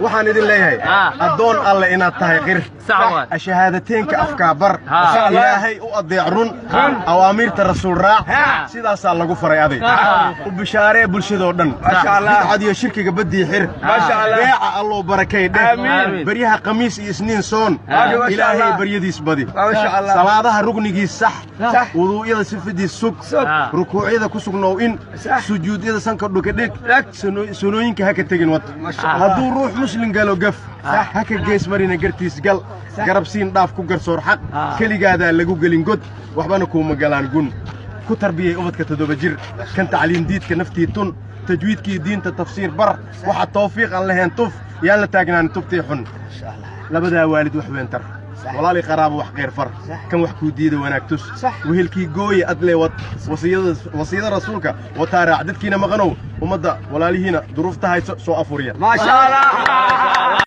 waxaan idin leeyahay addoon alle inaad tahay qir shahaadateynka afkaabar ilaahay u adeec run awaamiirta rasuul raac sidaasaa lagu faray aday u bishaaree bulshadoo dhan bidcad iyo shirkiga badii xir beeca alloo barakay dheh baryaha khamiis iyo isniin soon ilaahay baryadiis badi salaadaha rugnigiis sax wuduu'yada sifadiis sug rukuucyada ku sugnow in sujuudyada sanka dhuka dhig sunooyinka ha ka tegin wad hadduu ruux muslim galo gaf ha ka gees marina gartiis gal garabsiin dhaaf ku garsoor xaq keligaadaa lagu gelin god waxbana kuuma galaan gun ku tarbiyey ubadka 7 jir kan tacliin diidka naftii tun tajwiidkii diinta tafsiir bar waxa tawfiiq aan lahayn tuf yaan la taagnaan tubtii xun labadaa waalid wax weyn tar walaalii qaraabo wax qeyr far kan wax ku diido wanaag tus wehelkii gooye adlee wad wasiyada rasuulka wataaraac dadkiina maqanow ummadda walaalihiina duruufta hayso soo afuriya ma sha Allah